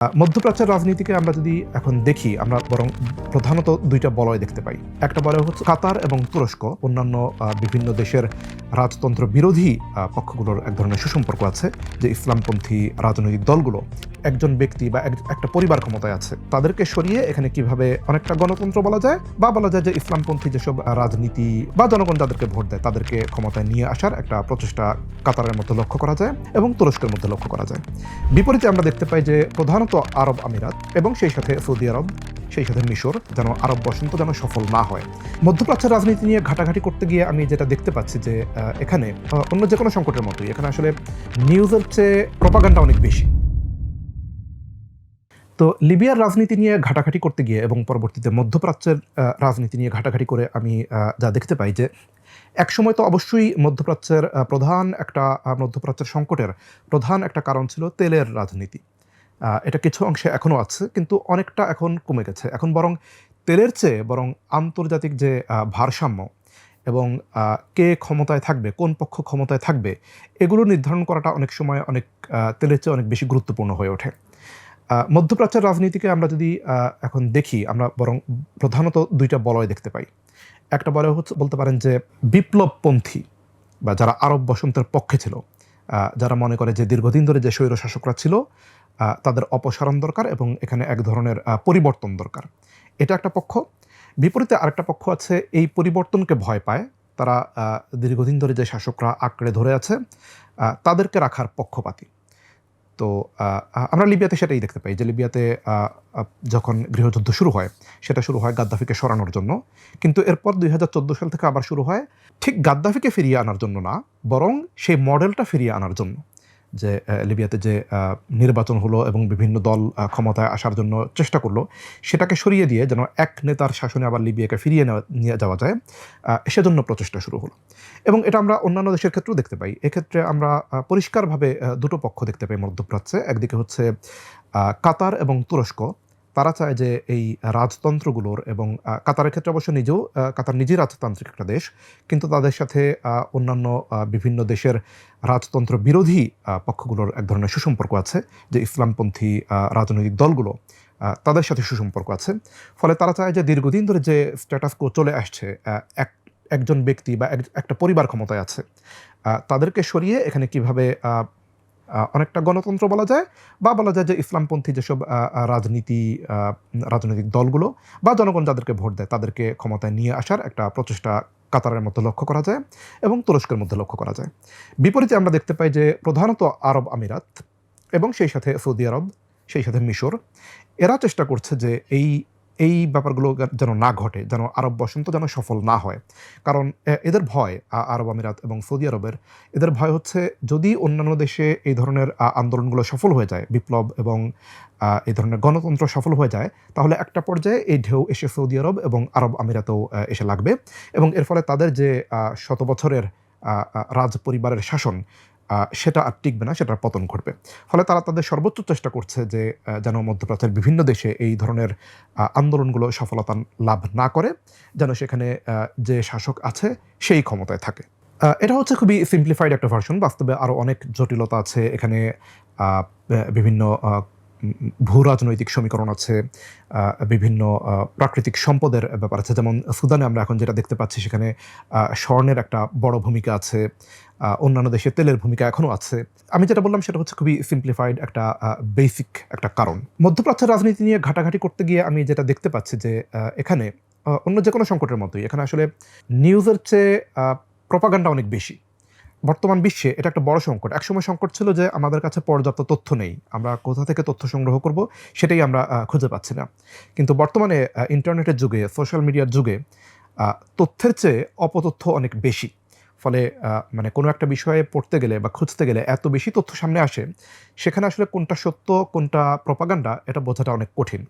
মধ্যপ্রাচ্যের রাজনীতিকে আমরা যদি এখন দেখি, আমরা বরং প্রধানত দুইটা বলয় দেখতে পাই। একটা বলয় হচ্ছে কাতার এবং তুরস্ক। অন্যান্য বিভিন্ন দেশের রাজতন্ত্র বিরোধী পক্ষগুলোর এক ধরনের সুসম্পর্ক আছে, যে ইসলামপন্থী রাজনৈতিক দলগুলো একজন ব্যক্তি বা একটা পরিবার ক্ষমতায় আছে, তাদেরকে সরিয়ে এখানে কিভাবে অনেকটা গণতন্ত্র বলা যায়, বা বলা যায় যে ইসলামপন্থী যেসব রাজনীতি বা জনগণ যাদেরকে ভোট দেয় তাদেরকে ক্ষমতায় নিয়ে আসার একটা প্রচেষ্টা কাতারের মধ্যে লক্ষ্য করা যায় এবং তুরস্কের মধ্যে লক্ষ্য করা যায়। বিপরীতে আমরা দেখতে পাই যে প্রধানত আরব আমিরাত এবং সেই সাথে সৌদি আরব, সেই সাথে মিশর যেন আরব বসন্ত যেন সফল না হয়। মধ্যপ্রাচ্যের রাজনীতি নিয়ে ঘাটাঘাটি করতে গিয়ে আমি যেটা দেখতে পাচ্ছি যে এখানে অন্য যে কোনো সংকটের মতোই এখানে আসলে নিউজের চেয়ে প্রপাগান্ডা অনেক বেশি। তো লিবিয়ার রাজনীতি নিয়ে ঘাটাঘাটি করতে গিয়ে এবং পরবর্তীতে মধ্যপ্রাচ্যের রাজনীতি নিয়ে ঘাটাঘাটি করে আমি যা দেখতে পাই যে একসময় তো অবশ্যই মধ্যপ্রাচ্যের সংকটের প্রধান একটা কারণ ছিল তেলের রাজনীতি। এটা কিছু অংশে এখনও আছে, কিন্তু অনেকটা এখন কমে গেছে। এখন বরং তেলের চেয়ে বরং আন্তর্জাতিক যে ভারসাম্য এবং কে ক্ষমতায় থাকবে, কোন পক্ষ ক্ষমতায় থাকবে, এগুলো নির্ধারণ করাটা অনেক সময় তেলের চেয়ে অনেক বেশি গুরুত্বপূর্ণ হয়ে ওঠে। মধ্যপ্রাচ্যের রাজনীতিকে আমরা যদি এখন দেখি, আমরা বরং প্রধানত দুইটা বলয় দেখতে পাই। একটা বলয় হচ্ছে বলতে পারেন যে বিপ্লবপন্থী, বা যারা আরব বসন্তের পক্ষে ছিল, যারা মনে করে যে দীর্ঘদিন ধরে যে স্বৈর শাসকরা ছিল তাদের অপসারণ দরকার এবং এখানে এক ধরনের পরিবর্তন দরকার। এটা একটা পক্ষ। বিপরীতে আরেকটা পক্ষ আছে এই পরিবর্তনকে ভয় পায়। তারা দীর্ঘদিন ধরে যে শাসকরা আঁকড়ে ধরে আছে তাদেরকে রাখার পক্ষপাতী। তো আমরা লিবিয়াতে সেটাই দেখতে পাই যে লিবিয়াতে যখন গৃহযুদ্ধ শুরু হয়, সেটা শুরু হয় গাদ্দাফিকে সরানোর জন্য, কিন্তু এরপর 2014 সাল থেকে আবার শুরু হয় ঠিক গাদ্দাফিকে ফিরিয়ে আনার জন্য না, বরং সেই মডেলটা ফিরিয়ে আনার জন্য। যে লিবিয়াতে যে নির্বাচন হলো এবং বিভিন্ন দল ক্ষমতায় আসার জন্য চেষ্টা করলো, সেটাকে সরিয়ে দিয়ে যেন এক নেতার শাসনে আবার লিবিয়াকে ফিরিয়ে নিয়ে যাওয়া যায়, সেজন্য প্রচেষ্টা শুরু হলো। এবং এটা আমরা অন্যান্য দেশের ক্ষেত্রেও দেখতে পাই। এক্ষেত্রে আমরা পরিষ্কারভাবে দুটো পক্ষ দেখতে পাই মধ্যপ্রাচ্যে। একদিকে হচ্ছে কাতার এবং তুরস্ক। তারা চায় যে এই রাজতন্ত্রগুলোর এবং কাতারের ক্ষেত্রে অবশ্য কাতার নিজেই রাজতান্ত্রিক একটা দেশ, কিন্তু তাদের সাথে অন্যান্য বিভিন্ন দেশের রাজতন্ত্র বিরোধী পক্ষগুলোর এক ধরনের সুসম্পর্ক আছে, যে ইসলামপন্থী রাজনৈতিক দলগুলো তাদের সাথে সুসম্পর্ক আছে। ফলে তারা চায় যে দীর্ঘদিন ধরে যে স্ট্যাটাস কো চলে আসছে, একজন ব্যক্তি বা একটা পরিবার ক্ষমতায় আছে, তাদেরকে সরিয়ে এখানে কিভাবে অনেকটা গণতন্ত্র বলা যায়, বা বলা যায় যে ইসলামপন্থী যেসব রাজনৈতিক দলগুলো বা জনগণ যাদেরকে ভোট দেয় তাদেরকে ক্ষমতায় নিয়ে আসার একটা প্রচেষ্টা কাতারের মধ্যে লক্ষ্য করা যায় এবং তুরস্কের মধ্যে লক্ষ্য করা যায়। বিপরীতে আমরা দেখতে পাই যে প্রধানত আরব আমিরাত এবং সেই সাথে সৌদি আরব, সেই সাথে মিশর, এরা চেষ্টা করছে যে এই ব্যাপারগুলো যেন না ঘটে, যেন আরব বসন্ত যেন সফল না হয়। কারণ এদের ভয়, আরব আমিরাত এবং সৌদি আরবের, এদের ভয় হচ্ছে যদি অন্যান্য দেশে এই ধরনের আন্দোলনগুলো সফল হয়ে যায়, বিপ্লব এবং এই ধরনের গণতন্ত্র সফল হয়ে যায়, তাহলে একটা পর্যায়ে এই ঢেউ এসে সৌদি আরব এবং আরব আমিরাতেও এসে লাগবে এবং এর ফলে তাদের যে শত বছরের রাজ পরিবারের শাসন, সেটা আর টিকবে না, সেটার পতন ঘটবে। ফলে তারা তাদের সর্বোচ্চ চেষ্টা করছে যে যেন মধ্যপ্রাচ্যের বিভিন্ন দেশে এই ধরনের আন্দোলনগুলো সফলতা লাভ না করে, যেন সেখানে যে শাসক আছে সেই ক্ষমতায় থাকে। এটা হচ্ছে খুবই সিম্পলিফাইড একটা ভার্সন। বাস্তবে আরও অনেক জটিলতা আছে এখানে। বিভিন্ন ভূ-রাজনৈতিক সমীকরণ আছে, বিভিন্ন প্রাকৃতিক সম্পদের ব্যাপার আছে। যেমন সুদানে আমরা এখন যেটা দেখতে পাচ্ছি, সেখানে স্বর্ণের একটা বড় ভূমিকা আছে, অন্যান্য দেশে তেলের ভূমিকা এখনও আছে। আমি যেটা বললাম সেটা হচ্ছে খুবই সিম্পলিফাইড একটা বেসিক একটা কারণ। মধ্যপ্রাচ্যের রাজনীতি নিয়ে ঘাটাঘাটি করতে গিয়ে আমি যেটা দেখতে পাচ্ছি যে এখানে অন্য যে কোনো সংকটের মতোই এখানে আসলে নিউজের চেয়ে প্রপাগান্ডা অনেক বেশি। বর্তমান বিশ্বে এটা একটা বড় সংকট। একসময় সংকট ছিল যে আমাদের কাছে পর্যাপ্ত তথ্য নেই। আমরা কোথা থেকে তথ্য সংগ্রহ করব সেটাই আমরা খুঁজে পাচ্ছি না। কিন্তু বর্তমানে ইন্টারনেটের যুগে, সোশ্যাল মিডিয়ার যুগে তথ্যের চেয়ে অপতথ্য অনেক বেশি। ফলে মানে কোনো একটা বিষয়ে পড়তে গেলে বা খুঁজতে গেলে এত বেশি তথ্য সামনে আসে, সেখানে আসলে কোনটা সত্য, কোনটা প্রপাগান্ডা এটা বোঝাটা অনেক কঠিন।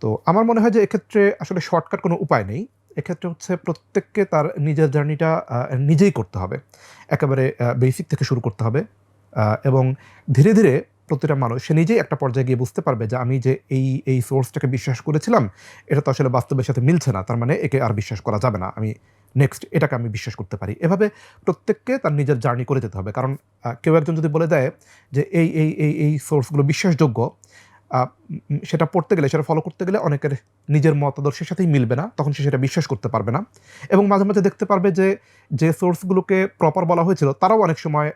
তো আমার মনে হয় যে এক্ষেত্রে আসলে শর্টকাট কোনো উপায় নেই। এক্ষেত্রে হচ্ছে প্রত্যেককে তার নিজের জার্নিটা নিজেই করতে হবে। একেবারে বেসিক থেকে শুরু করতে হবে এবং ধীরে, ধীরে প্রতিটা মানুষ সে নিজেই একটা পর্যায়ে গিয়ে বুঝতে পারবে যে আমি যে এই সোর্সটাকে বিশ্বাস করেছিলাম, এটা তো আসলে বাস্তবের সাথে মিলছে না। তার মানে একে আর বিশ্বাস করা যাবে না। আমি নেক্সট এটাকে আমি বিশ্বাস করতে পারি। এভাবে প্রত্যেককে তার নিজের জার্নি করে যেতে হবে। কারণ কেউ একজন যদি বলে দেয় যে এই সোর্সগুলো বিশ্বাসযোগ্য, সেটা পড়তে গেলে, সেটা ফলো করতে গেলে অনেকের নিজের মতাদর্শের সাথেই মিলবে না, তখন সে সেটা বিশ্বাস করতে পারবে না। এবং মাঝে, মাঝে দেখতে পারবে যে সোর্সগুলোকে প্রপার বলা হয়েছিল, তারাও অনেক সময়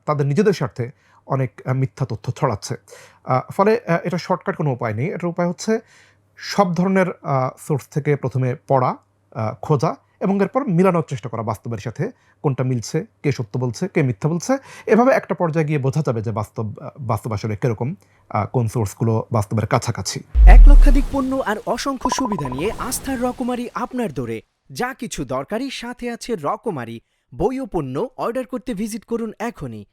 তাদের নিজেদের স্বার্থে অনেক মিথ্যা তথ্য ছড়াচ্ছে। ফলে এটা শর্টকাট কোনো উপায় নেই। এটার উপায় হচ্ছে সব ধরনের সোর্স থেকে ১ম এ পড়া, খোঁজা এবং এরপর মিলানোর চেষ্টা করা বাস্তবের সাথে। কোনটা মিলছে, কে সত্য বলছে, কে মিথ্যা বলছে। এভাবে একটা পর্যায়ে গিয়ে বোঝা যাবে যে বাস্তব আসলে কিরকম, কোন সোর্সগুলো বাস্তবের কাছাকাছি। ১ লক্ষাধিক পণ্য আর অসংখ্য সুবিধা নিয়ে আস্থার রকমারি আপনার দোরে। যা কিছু দরকারি সাথে আছে রকমারি। বই ও পণ্য অর্ডার করতে ভিজিট করুন এখনই।